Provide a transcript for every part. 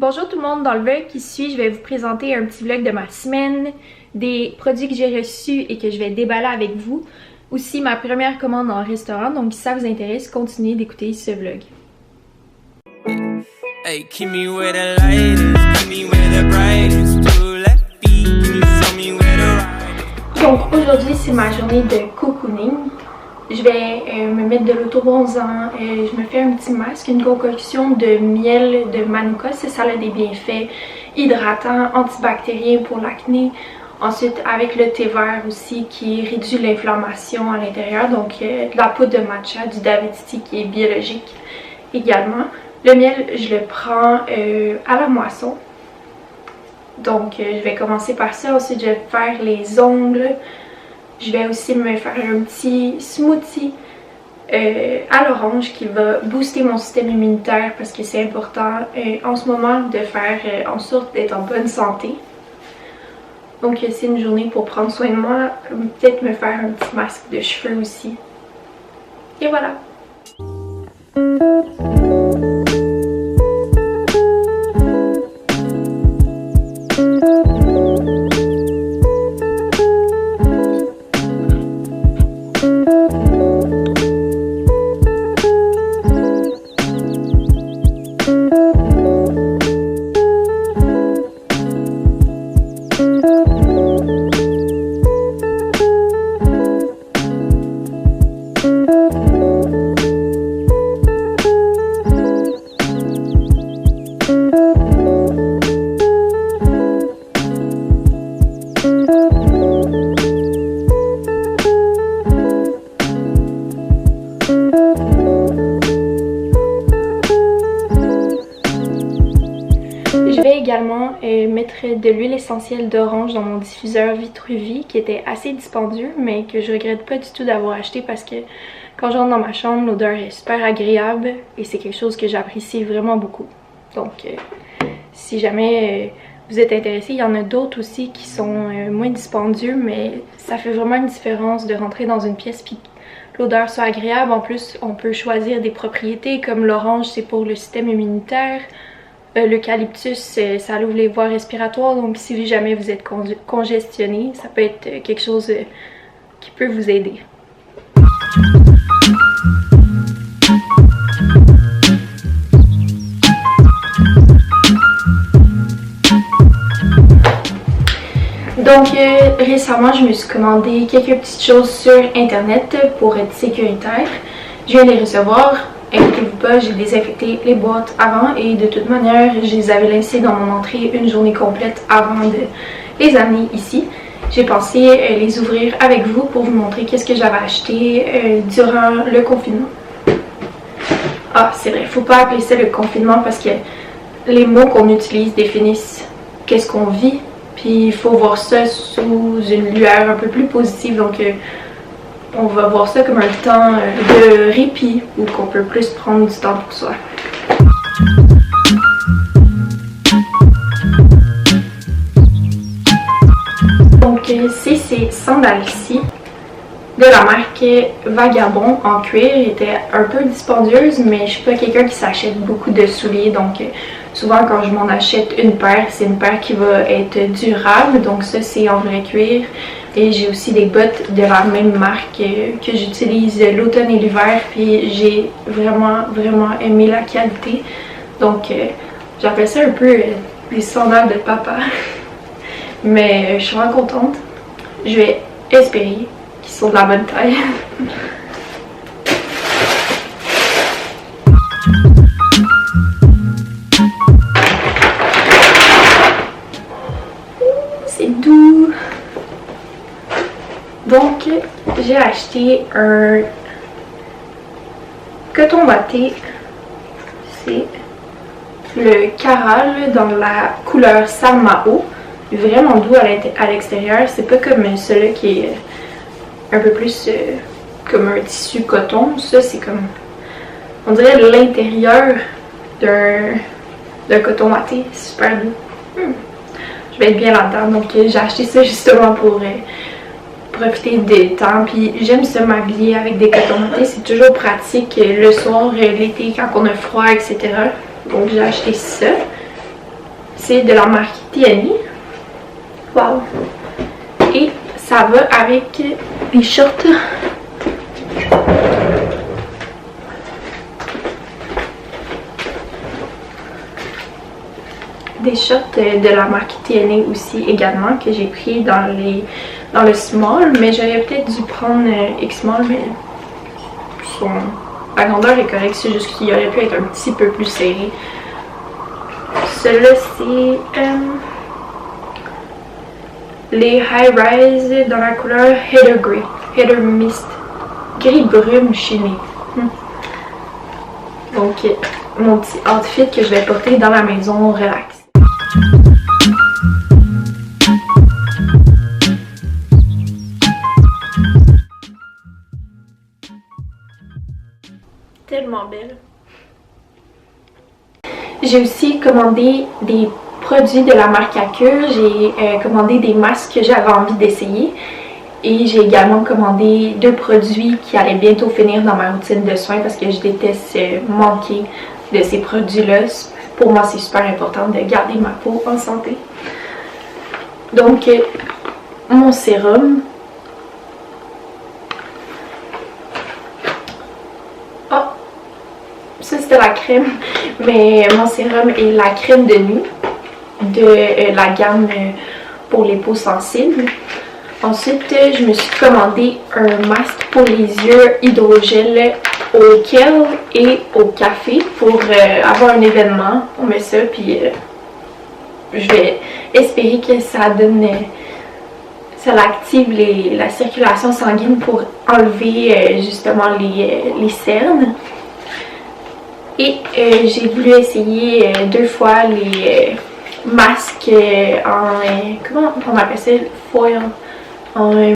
Bonjour tout le monde, dans le vlog qui suit, je vais vous présenter un petit vlog de ma semaine, des produits que j'ai reçus et que je vais déballer avec vous. Aussi ma première commande en restaurant, donc si ça vous intéresse, continuez d'écouter ce vlog. Hey, keep me where the light is, keep me where the bright is, to left feet, can you show me where the right is? Donc aujourd'hui c'est ma journée de cocooning. Je vais me mettre de l'auto-bronzant, je me fais un petit masque, une concoction de miel de manuka, ça a des bienfaits hydratants, antibactériens pour l'acné. Ensuite avec le thé vert aussi qui réduit l'inflammation à l'intérieur, donc de la poudre de matcha, du daviditi qui est biologique également. Le miel je le prends à la moisson, donc je vais commencer par ça, ensuite je vais faire les ongles. Je vais aussi me faire un petit smoothie à l'orange qui va booster mon système immunitaire parce que c'est important en ce moment de faire en sorte d'être en bonne santé. Donc c'est une journée pour prendre soin de moi, peut-être me faire un petit masque de cheveux aussi. Et voilà! Je vais également mettre de l'huile essentielle d'orange dans mon diffuseur Vitruvi qui était assez dispendieux mais que je regrette pas du tout d'avoir acheté parce que quand je rentre dans ma chambre, l'odeur est super agréable et c'est quelque chose que j'apprécie vraiment beaucoup. Donc si jamais vous êtes intéressé, il y en a d'autres aussi qui sont moins dispendieux mais ça fait vraiment une différence de rentrer dans une pièce puis l'odeur soit agréable. En plus on peut choisir des propriétés comme l'orange c'est pour le système immunitaire. L'eucalyptus, ça ouvre les voies respiratoires, donc si jamais vous êtes congestionné, ça peut être quelque chose qui peut vous aider. Donc récemment, je me suis commandé quelques petites choses sur internet pour être sécuritaire. Je viens de les recevoir. Inquiétez-vous pas, j'ai désinfecté les boîtes avant et de toute manière, je les avais laissées dans mon entrée une journée complète avant de les amener ici. J'ai pensé les ouvrir avec vous pour vous montrer qu'est-ce que j'avais acheté durant le confinement. Ah, c'est vrai, faut pas appeler ça le confinement parce que les mots qu'on utilise définissent qu'est-ce qu'on vit. Puis il faut voir ça sous une lueur un peu plus positive, donc on va voir ça comme un temps de répit où qu'on peut plus prendre du temps pour soi. Donc c'est ces sandales-ci de la marque Vagabond en cuir. Elles étaient un peu dispendieuses mais je suis pas quelqu'un qui s'achète beaucoup de souliers, donc souvent quand je m'en achète une paire, c'est une paire qui va être durable, donc ça c'est en vrai cuir. Et j'ai aussi des bottes de la même marque que j'utilise l'automne et l'hiver, puis j'ai vraiment aimé la qualité. Donc j'appelle ça un peu des sandales de papa. Mais je suis vraiment contente. Je vais espérer qu'ils sont de la bonne taille. C'est doux. Donc, j'ai acheté un coton watté, c'est le Caral dans la couleur Salmao, vraiment doux à l'extérieur, c'est pas comme celui qui est un peu plus comme un tissu coton, ça c'est comme, on dirait l'intérieur d'un coton watté, super doux. Je vais être bien là-dedans, donc j'ai acheté ça justement pour profiter des temps. Puis j'aime ça m'habiller avec des cotons wattés, c'est toujours pratique le soir, l'été, quand on a froid, etc. Donc j'ai acheté ça. C'est de la marque Tiani. Wow! Et ça va avec des shorts. Des shorts de la marque TNA aussi également que j'ai pris dans le small, mais j'aurais peut-être dû prendre X-small, mais la grandeur est correcte, c'est juste qu'il aurait pu être un petit peu plus serré. Celui-là c'est les High Rise dans la couleur Heather Grey, Heather Mist, gris brume chiné. Donc mon petit outfit que je vais porter dans la maison relax. Tellement belle. J'ai aussi commandé des produits de la marque Acure. J'ai commandé des masques que j'avais envie d'essayer. Et j'ai également commandé 2 produits qui allaient bientôt finir dans ma routine de soins parce que je déteste manquer de ces produits-là. Pour moi, c'est super important de garder ma peau en santé. Donc, mon sérum. Oh! Ça, c'était la crème. Mais mon sérum est la crème de nuit de la gamme pour les peaux sensibles. Ensuite, je me suis commandé un masque pour les yeux hydrogel au kale et au café pour avoir un événement. On met ça, puis je vais espérer que ça donne, ça active la circulation sanguine pour enlever justement les cernes. Et j'ai voulu essayer 2 fois les masques en, comment on appelle ça, foil, en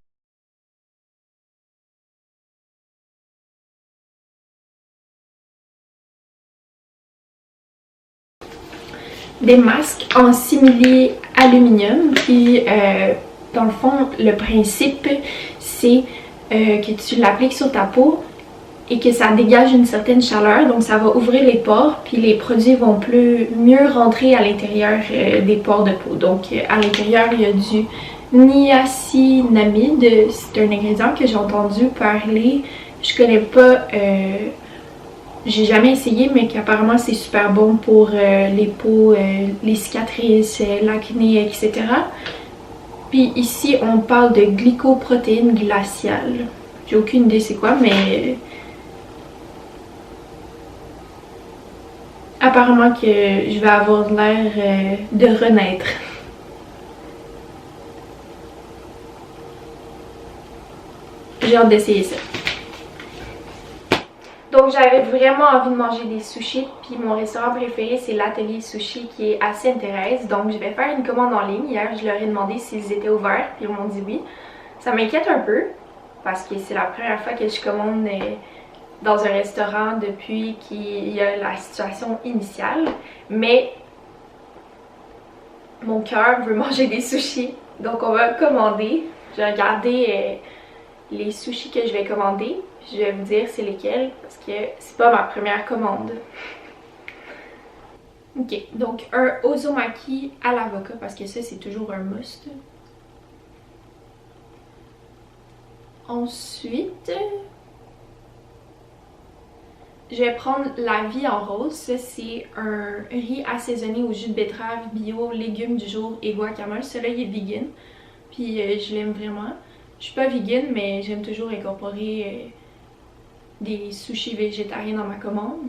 des masques en simili aluminium. Puis dans le fond, le principe c'est que tu l'appliques sur ta peau et que ça dégage une certaine chaleur, donc ça va ouvrir les pores, puis les produits vont mieux rentrer à l'intérieur des pores de peau. Donc à l'intérieur, il y a du niacinamide, c'est un ingrédient que j'ai entendu parler, je connais pas, j'ai jamais essayé, mais qu'apparemment c'est super bon pour les peaux, les cicatrices, l'acné, etc. Puis ici, on parle de glycoprotéines glaciales. J'ai aucune idée c'est quoi, mais apparemment que je vais avoir l'air de renaître. J'ai hâte d'essayer ça. Donc j'avais vraiment envie de manger des sushis, puis mon restaurant préféré c'est l'Atelier Sushi qui est à Sainte-Thérèse. Donc je vais faire une commande en ligne. Hier je leur ai demandé s'ils étaient ouverts, puis ils m'ont dit oui. Ça m'inquiète un peu, parce que c'est la première fois que je commande dans un restaurant depuis qu'il y a la situation initiale. Mais mon cœur veut manger des sushis, donc on va commander. Je vais regarder les sushis que je vais commander. Je vais vous dire c'est lesquels parce que c'est pas ma première commande. Ok, donc un ozomaki à l'avocat parce que ça c'est toujours un must. Ensuite, je vais prendre la vie en rose. Ça c'est un riz assaisonné au jus de betterave bio, légumes du jour et guacamole. Celui-là il est vegan, puis je l'aime vraiment. Je suis pas vegan mais j'aime toujours incorporer des sushis végétariens dans ma commande.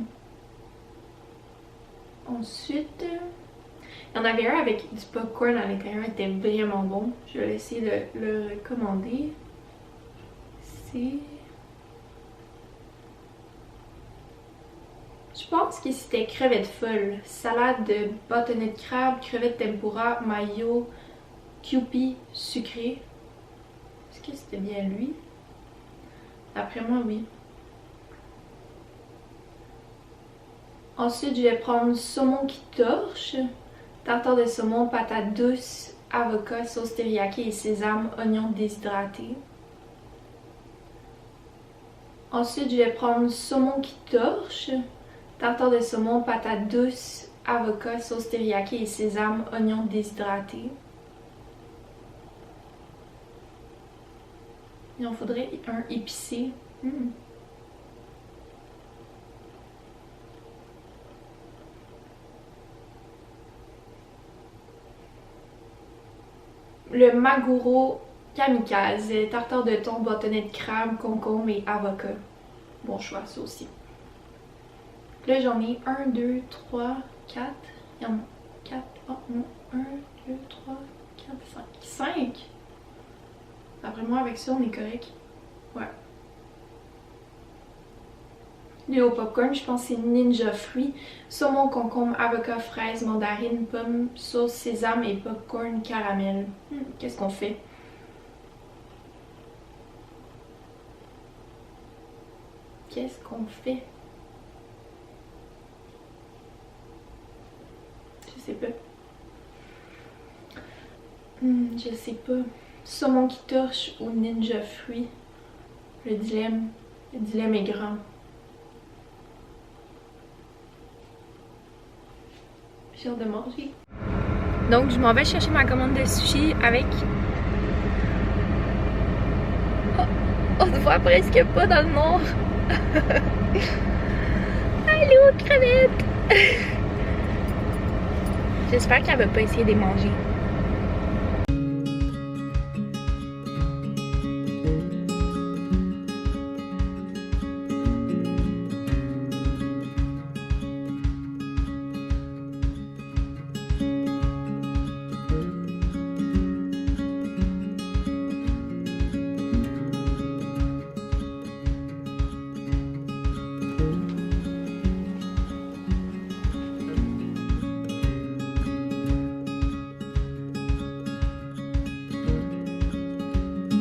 Ensuite, il y en avait un avec du popcorn à l'intérieur, il était vraiment bon. Je vais essayer de le commander. C'est... Je pense que c'était crevettes folles, salade de bâtonnet de crabe, crevettes tempura, mayo, kewpie sucré. Est-ce que c'était bien lui? D'après moi, oui. Ensuite, je vais prendre saumon qui torche, tartare de saumon, patate douce, avocat, sauce teriyaki et sésame, oignons déshydratés. Ensuite, je vais prendre saumon qui torche, tartare de saumon, patate douce, avocat, sauce teriyaki et sésame, oignons déshydratés. Il en faudrait un épicé. Le maguro kamikaze, tartare de thon, bâtonnet de crabe, concombre et avocat. Bon choix, ça aussi. Là, j'en ai 1, 2, 3, 4. Il y en a 4. Oh non. 1, 2, 3, 4, 5. 5! D'après moi, avec ça, on est correct. Ouais. Le au popcorn, je pense que c'est ninja fruits. Saumon, concombre, avocat, fraise, mandarine, pomme, sauce, sésame et popcorn caramel. Qu'est-ce qu'on fait? Qu'est-ce qu'on fait? Je sais pas. Je sais pas. Saumon qui torche ou ninja fruits. Le dilemme est grand. J'ai hâte de manger. Donc je m'en vais chercher ma commande de sushi avec... Oh, on se voit presque pas dans le noir. Allô, crevette! J'espère qu'elle va pas essayer de les manger.